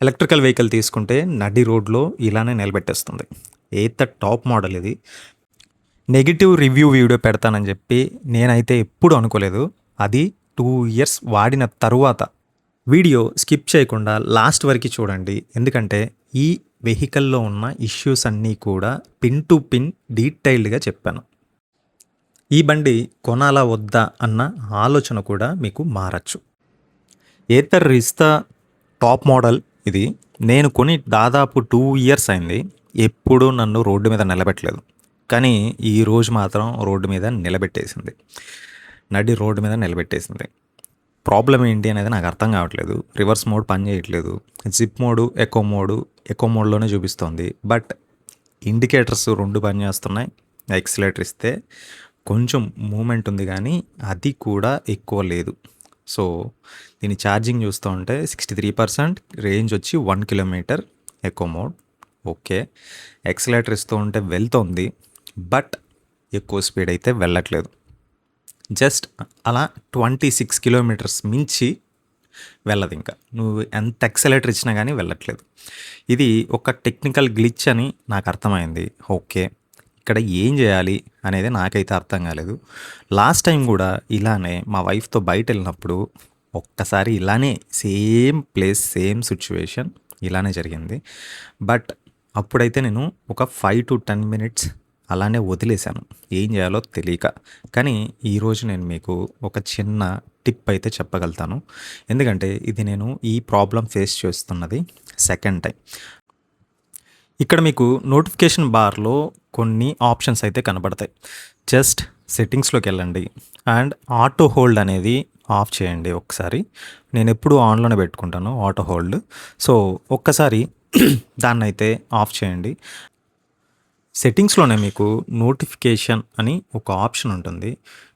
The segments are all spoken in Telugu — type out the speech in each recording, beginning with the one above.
ఎలక్ట్రికల్ వెహికల్ తీసుకుంటే నడి రోడ్లో ఇలానే నిలబెట్టేస్తుంది. ఏత టాప్ మోడల్ ఇది. నెగెటివ్ రివ్యూ వీడియో పెడతానని చెప్పి నేనైతే ఎప్పుడు అనుకోలేదు. అది 2 ఇయర్స్ వాడిన తరువాత. వీడియో స్కిప్ చేయకుండా లాస్ట్ వరకు చూడండి. ఎందుకంటే ఈ వెహికల్‌లో ఉన్న ఇష్యూస్ అన్నీ కూడా పిన్ టు పిన్ డీటెయిల్డ్‌గా చెప్పాను. ఈ బండి కొనాలా వద్దా అన్న ఆలోచన కూడా మీకు మారచ్చు. ఏతర్ రిస్తా టాప్ మోడల్ ఇది. నేను కొని దాదాపు 2 ఇయర్స్ అయింది. ఎప్పుడూ నన్ను రోడ్డు మీద నిలబెట్టలేదు. కానీ ఈరోజు మాత్రం రోడ్డు మీద నిలబెట్టేసింది. నడి రోడ్డు మీద నిలబెట్టేసింది. ప్రాబ్లమ్ ఏంటి అనేది నాకు అర్థం కావట్లేదు. రివర్స్ మోడ్ పని చేయట్లేదు. జిప్ మోడు, ఎకో మోడ్‌లోనే చూపిస్తోంది. బట్ ఇండికేటర్స్ 2 పనిచేస్తున్నాయి. యాక్సిలరేటర్ ఇస్తే కొంచెం మూవ్‌మెంట్ ఉంది కానీ అది కూడా ఎక్కువ లేదు. సో, దీని ఛార్జింగ్ చూస్తూ ఉంటే 63%, రేంజ్ వచ్చి 1 kilometre. Eco mode okay. Accelerator ఇస్తూ ఉంటే వెళ్తోంది. బట్ ఎక్కువ స్పీడ్ అయితే వెళ్ళట్లేదు. జస్ట్ అలా 26 కిలోమీటర్స్ మించి వెళ్ళదింక. నువ్వు ఎంత యాక్సిలరేటర్ ఇచ్చినా కానీ వెళ్ళట్లేదు. ఇది ఒక టెక్నికల్ గ్లిచ్ అని నాకు అర్థమైంది. ఓకే. ఇక్కడ ఏం చేయాలి అనేది నాకైతే అర్థం కాలేదు. లాస్ట్ టైం కూడా ఇలానే మా వైఫ్‌తో బయటెళ్ళినప్పుడు ఒక్కసారి ఇలానే సేమ్ ప్లేస్, సేమ్ సిట్యుయేషన్ ఇలానే జరిగింది. బట్ అప్పుడైతే నేను ఒక 5-10 మినిట్స్ అలానే వదిలేశాను. ఏం చేయాలో తెలియక. కానీ ఈరోజు నేను మీకు ఒక చిన్న టిప్ అయితే చెప్పగలుగుతాను. ఎందుకంటే ఇది నేను ఈ ప్రాబ్లమ్ ఫేస్ చేస్తున్నది సెకండ్ టైం. ఇక్కడ మీకు నోటిఫికేషన్ బార్‌లో కొన్ని ఆప్షన్స్ అయితే కనబడతాయి. జస్ట్ సెట్టింగ్స్‌లోకి వెళ్ళండి అండ్ ఆటో హోల్డ్ అనేది ఆఫ్ చేయండి ఒకసారి. నేనెప్పుడూ ఆన్‌లోనే పెట్టుకుంటాను ఆటో హోల్డ్. సో, ఒక్కసారి దాన్నైతే ఆఫ్ చేయండి. సెట్టింగ్స్‌లోనే మీకు నోటిఫికేషన్ అని ఒక ఆప్షన్ ఉంటుంది.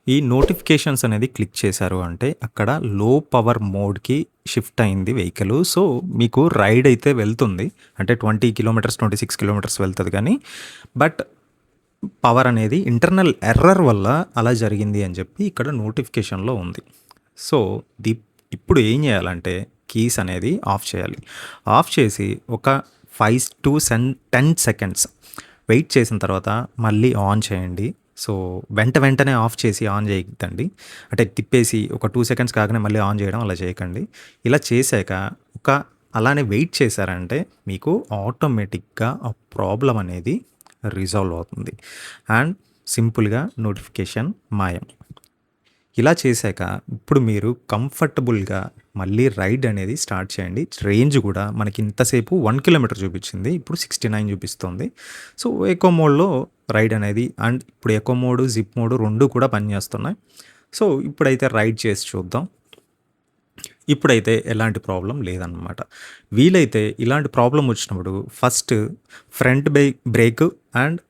ఈ నోటిఫికేషన్స్ అనేది క్లిక్ చేశారు అంటే అక్కడ లో పవర్ మోడ్‌కి షిఫ్ట్ అయింది వెహికల్. సో, మీకు రైడ్ అయితే వెళ్తుంది. అంటే 20 కిలోమీటర్స్, 26 కిలోమీటర్స్ వెళ్తది కానీ బట్ పవర్ అనేది ఇంటర్నల్ ఎర్రర్ వల్ల అలా జరిగింది అని చెప్పి ఇక్కడ నోటిఫికేషన్‌లో ఉంది. సో, ఇప్పుడు ఏం చేయాలంటే కీస్ అనేది ఆఫ్ చేయాలి. ఆఫ్ చేసి ఒక 5-10 సెకండ్స్ వెయిట్ చేసిన తర్వాత మళ్ళీ ఆన్ చేయండి. సో, వెంటనే ఆఫ్ చేసి ఆన్ చేయొద్దండి. అంటే తిప్పేసి ఒక 2 సెకండ్స్ కాగానే మళ్ళీ ఆన్ చేయడం అలా చేయకండి. ఇలా చేశాక అలానే వెయిట్ చేశారంటే మీకు ఆటోమేటిక్‌గా ఆ ప్రాబ్లమ్ అనేది రిజాల్వ్ అవుతుంది. అండ్ సింపుల్‌గా నోటిఫికేషన్ మాయం. ఇలా చేశాక ఇప్పుడు మీరు కంఫర్టబుల్‌గా మళ్ళీ రైడ్ అనేది స్టార్ట్ చేయండి. రేంజ్ కూడా మనకి ఇంతసేపు 1 కిలోమీటర్ చూపించింది. ఇప్పుడు 69 చూపిస్తోంది. సో, ఎకో మోడ్‌లో రైడ్ అనేది అండ్ ఇప్పుడు ఎకో మోడ్, జిప్ మోడ్ 2 కూడా పనిచేస్తున్నాయి. సో, ఇప్పుడైతే రైడ్ చేసి చూద్దాం. ఇప్పుడైతే ఎలాంటి ప్రాబ్లమ్ లేదనమాట. వీలైతే ఇలాంటి ప్రాబ్లమ్ వచ్చినప్పుడు ఫస్ట్ ఫ్రంట్ బ్రేక్ అండ్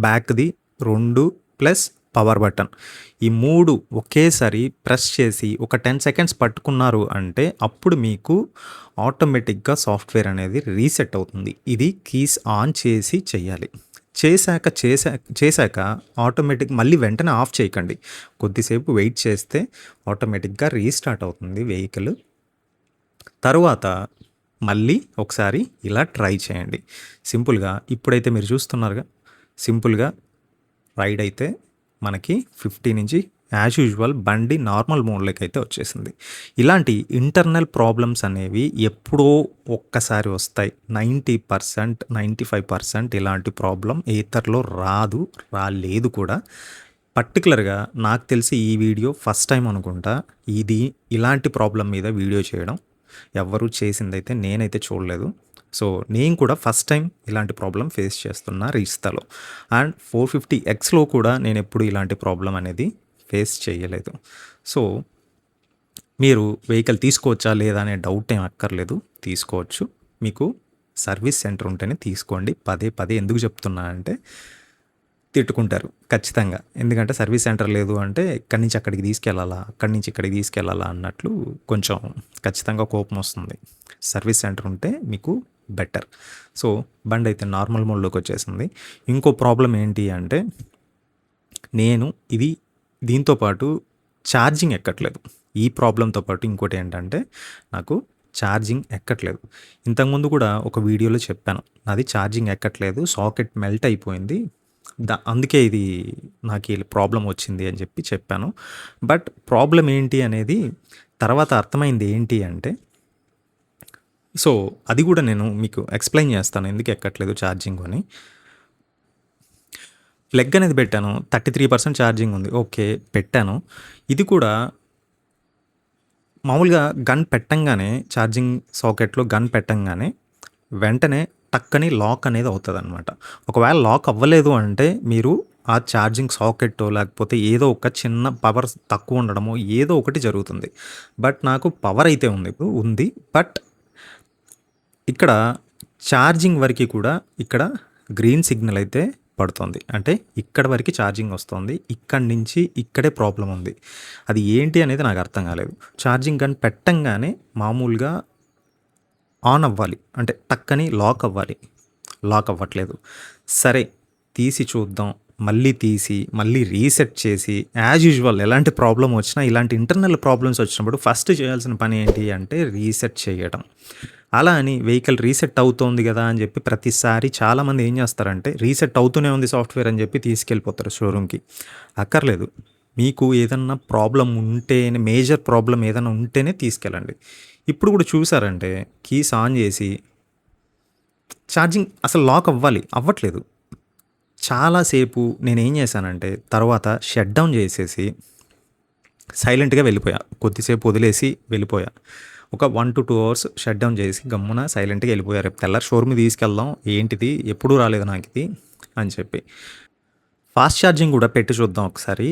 బ్యాక్‌ది 2 ప్లస్ పవర్ బటన్ ఈ 3 ఒకేసారి ప్రెస్ చేసి ఒక 10 సెకండ్స్ పట్టుకున్నారు అంటే అప్పుడు మీకు ఆటోమేటిక్‌గా సాఫ్ట్‌వేర్ అనేది రీసెట్ అవుతుంది. ఇది కీస్ ఆన్ చేసి చేయాలి. చేశాక ఆటోమేటిక్ మళ్ళీ వెంటనే ఆఫ్ చేయకండి. కొద్దిసేపు వెయిట్ చేస్తే ఆటోమేటిక్‌గా రీస్టార్ట్ అవుతుంది వెహికల్. తరువాత మళ్ళీ ఒకసారి ఇలా ట్రై చేయండి. సింపుల్‌గా ఇప్పుడైతే మీరు చూస్తున్నారుగా, సింపుల్‌గా రైడ్ అయితే మనకి 50 నుంచి యాజ్ యూజువల్ బండి నార్మల్ మోడ్‌లోకి అయితే వచ్చేసింది. ఇలాంటి ఇంటర్నల్ ప్రాబ్లమ్స్ అనేవి ఎప్పుడో ఒక్కసారి వస్తాయి. 90%, 95% ఇలాంటి ప్రాబ్లమ్ ఏతర్‌లో రాలేదు కూడా. పర్టిక్యులర్‌గా నాకు తెలిసి ఈ వీడియో ఫస్ట్ టైం అనుకుంటా. ఇలాంటి ప్రాబ్లమ్ మీద వీడియో చేయడం. ఎవ్వరు చేసిందైతే నేనైతే చూడలేదు. సో, నేను కూడా ఫస్ట్ టైం ఇలాంటి ప్రాబ్లమ్ ఫేస్ చేస్తున్నా రీస్తాలో. అండ్ 450Xలో కూడా నేనెప్పుడు ఇలాంటి ప్రాబ్లమ్ అనేది ఫేస్ చేయలేదు. సో, మీరు వెహికల్ తీసుకోవచ్చా లేదా అనే డౌట్ ఏం అక్కర్లేదు. తీసుకోవచ్చు. మీకు సర్వీస్ సెంటర్ ఉంటేనే తీసుకోండి. పదే ఎందుకు చెప్తున్నా అంటే తిట్టుకుంటారు ఖచ్చితంగా. ఎందుకంటే సర్వీస్ సెంటర్ లేదు అంటే ఇక్కడి నుంచి అక్కడికి తీసుకెళ్ళాలా, అక్కడి నుంచి ఇక్కడికి తీసుకెళ్ళాలా అన్నట్లు కొంచెం ఖచ్చితంగా కోపం వస్తుంది. సర్వీస్ సెంటర్ ఉంటే మీకు బెటర్. సో, బండయితే నార్మల్ మోడ్‌లోకి వచ్చేసింది. ఇంకో ప్రాబ్లమ్ ఏంటి అంటే నేను దీంతో పాటు ఛార్జింగ్ ఎక్కట్లేదు. ఈ ప్రాబ్లమ్‌తో పాటు ఇంకోటి ఏంటంటే నాకు ఛార్జింగ్ ఎక్కట్లేదు. ఇంతకుముందు కూడా ఒక వీడియోలో చెప్పాను. నాది ఛార్జింగ్ ఎక్కట్లేదు. సాకెట్ మెల్ట్ అయిపోయింది. అందుకే ఇది నాకు ఈ ప్రాబ్లమ్ వచ్చింది అని చెప్పాను. బట్ ప్రాబ్లమ్ ఏంటి అనేది తర్వాత అర్థమైంది ఏంటి అంటే, సో అది కూడా నేను మీకు ఎక్స్‌ప్లెయిన్ చేస్తాను ఎందుకు ఎక్కట్లేదు ఛార్జింగ్ అని. ప్లగ్ అనేది పెట్టాను. 33% ఛార్జింగ్ ఉంది. ఓకే. పెట్టాను. ఇది కూడా మామూలుగా గన్ పెట్టంగానే ఛార్జింగ్ సాకెట్‌లో గన్ పెట్టంగానే వెంటనే టక్కని లాక్ అనేది అవుతదనమాట. ఒకవేళ లాక్ అవ్వలేదు అంటే మీరు ఆ ఛార్జింగ్ సాకెట్టో లేకపోతే ఏదో ఒక చిన్న పవర్ తక్కువ ఉండడమో ఏదో ఒకటి జరుగుతుంది. బట్ నాకు పవర్ అయితే ఉంది. బట్ ఇక్కడ ఛార్జింగ్ వరకి కూడా ఇక్కడ గ్రీన్ సిగ్నల్ అయితే పడుతుంది. అంటే ఇక్కడ వరకి ఛార్జింగ్ వస్తుంది. ఇక్కడి నుంచి ఇక్కడే ప్రాబ్లమ్ ఉంది. అది ఏంటి అనేది నాకు అర్థం కాలేదు. ఛార్జింగ్ గన్ పెట్టంగానే మామూలుగా ఆన్ అవ్వాలి. అంటే టక్కని లాక్ అవ్వాలి. లాక్ అవ్వట్లేదు. సరే తీసి చూద్దాం. మళ్ళీ తీసి, మళ్ళీ రీసెట్ చేసి యాజ్ యూజువల్ ఎలాంటి ప్రాబ్లమ్ వచ్చినా ఇలాంటి ఇంటర్నల్ ప్రాబ్లమ్స్ వచ్చినప్పుడు ఫస్ట్ చేయాల్సిన పని ఏంటి అంటే రీసెట్ చేయడం. అలా అని వెహికల్ రీసెట్ అవుతోంది కదా అని చెప్పి ప్రతిసారి చాలామంది ఏం చేస్తారంటే రీసెట్ అవుతూనే ఉంది సాఫ్ట్‌వేర్ అని చెప్పి తీసుకెళ్ళిపోతారు షోరూమ్‌కి. అక్కర్లేదు. మీకు ఏదన్నా ప్రాబ్లమ్ ఉంటేనే మేజర్ ప్రాబ్లమ్ ఏదైనా ఉంటేనే తీసుకెళ్ళండి. ఇప్పుడు కూడా చూసారంటే కీస్ ఆన్ చేసి ఛార్జింగ్ అసలు లాక్ అవ్వాలి. అవ్వట్లేదు. చాలా సేపు నేనేం చేశానంటే తర్వాత షట్ డౌన్ చేసేసి సైలెంట్‌గా వెళ్ళిపోయా. కొద్దిసేపు వదిలేసి వెళ్ళిపోయా. ఒక 1-2 అవర్స్ షట్ డౌన్ చేసి గమ్మున సైలెంట్‌గా వెళ్ళిపోయా. రేపు తెల్లారి షోరూమ్‌కి తీసుకెళ్దాం. ఏంటిది ఎప్పుడూ రాలేదు నాకిది అని చెప్పి. ఫాస్ట్ ఛార్జింగ్ కూడా పెట్టి చూద్దాం ఒకసారి.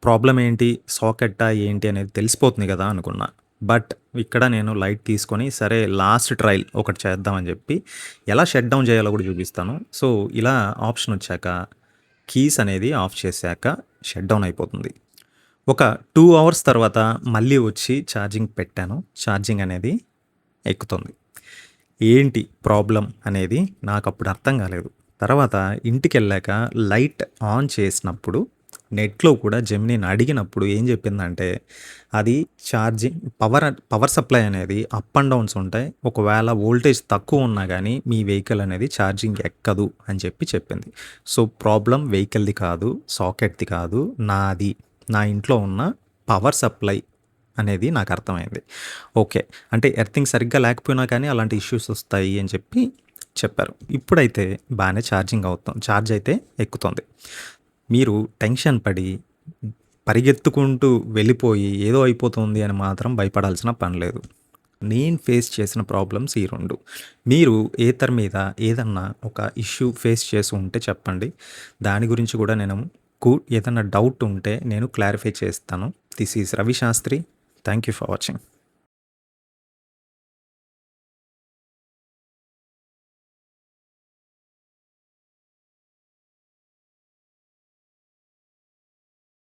ప్రాబ్లమ్ ఏంటి? సాకెట్టా ఏంటి అనేది తెలిసిపోతుంది కదా అనుకున్నా. బట్ ఇక్కడ నేను లైట్ తీసుకొని సరే లాస్ట్ ట్రైల్ ఒకటి చేద్దామని చెప్పి ఎలా షట్ డౌన్ చేయాలో కూడా చూపిస్తాను. సో ఇలా ఆప్షన్ వచ్చాక కీస్ అనేది ఆఫ్ చేశాక షట్ డౌన్ అయిపోతుంది. ఒక 2 అవర్స్ తర్వాత మళ్ళీ వచ్చి ఛార్జింగ్ పెట్టాను. ఛార్జింగ్ అనేది ఎక్కుతుంది. ఏంటి ప్రాబ్లమ్ అనేది నాకప్పుడు అర్థం కాలేదు. తర్వాత ఇంటికెళ్ళాక లైట్ ఆన్ చేసినప్పుడు నెట్‌లో కూడా జెమినీని అడిగినప్పుడు ఏం చెప్పిందంటే అది ఛార్జింగ్ పవర్ సప్లై అనేది అప్ అండ్ డౌన్స్ ఉంటాయి. ఒకవేళ వోల్టేజ్ తక్కువ ఉన్నా గానీ మీ వెహికల్ అనేది ఛార్జింగ్ ఎక్కదు అని చెప్పింది. సో ప్రాబ్లమ్ వెహికల్‌ది కాదు, సాకెట్‌ది కాదు, నాది. నా ఇంట్లో ఉన్న పవర్ సప్లై అనేది నాకు అర్థమైంది. ఓకే. అంటే ఎర్తింగ్ సరిగ్గా లేకపోయినా కానీ అలాంటి ఇష్యూస్ వస్తాయి అని చెప్పారు. ఇప్పుడైతే బాగానే ఛార్జ్ అయితే ఎక్కుతోంది. మీరు టెన్షన్ పడి పరిగెత్తుకుంటూ వెళ్ళిపోయి ఏదో అయిపోతుంది అని మాత్రం భయపడాల్సిన పని లేదు. నేను ఫేస్ చేసిన ప్రాబ్లమ్స్ ఈ 2. మీరు ఏథర్ మీద ఏదన్నా ఒక ఇష్యూ ఫేస్ చేసి ఉంటే చెప్పండి. దాని గురించి కూడా ఏదన్నా డౌట్ ఉంటే నేను క్లారిఫై చేస్తాను. This is Ravi Shastri. Thank you for watching.